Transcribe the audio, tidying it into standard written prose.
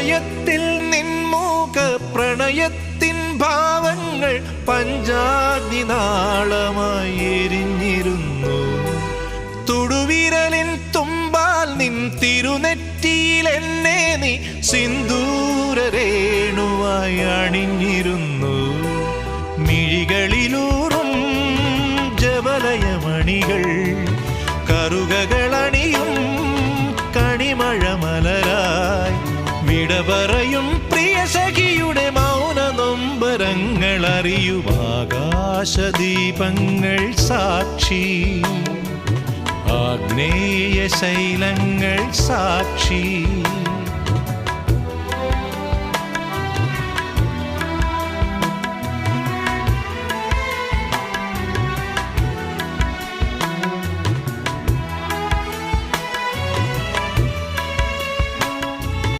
ഹൃദയത്തിൽ നിൻമുഖ പ്രണയത്തിൻ ഭാവങ്ങൾ പഞ്ചാഗ്നി നാളമായി എരിഞ്ഞിരുന്നു. തുടുവിരലിൻ തുമ്പാൽ നിൻ തിരുനെറ്റിയിൽ എന്നെ നീ സിന്ദൂരരേണുവായി അണിഞ്ഞിരുന്നു. മിഴികളിലൂറും ജവലയമണികൾ കറുകകളണിയും കണിമഴമലരായി വിട പറയും പ്രിയ സഖിയുടെ മൗന നൊമ്പരങ്ങൾ അറിയും ആകാശദീപങ്ങൾ സാക്ഷി, ആഗ്നേയ ശൈലങ്ങൾ സാക്ഷി.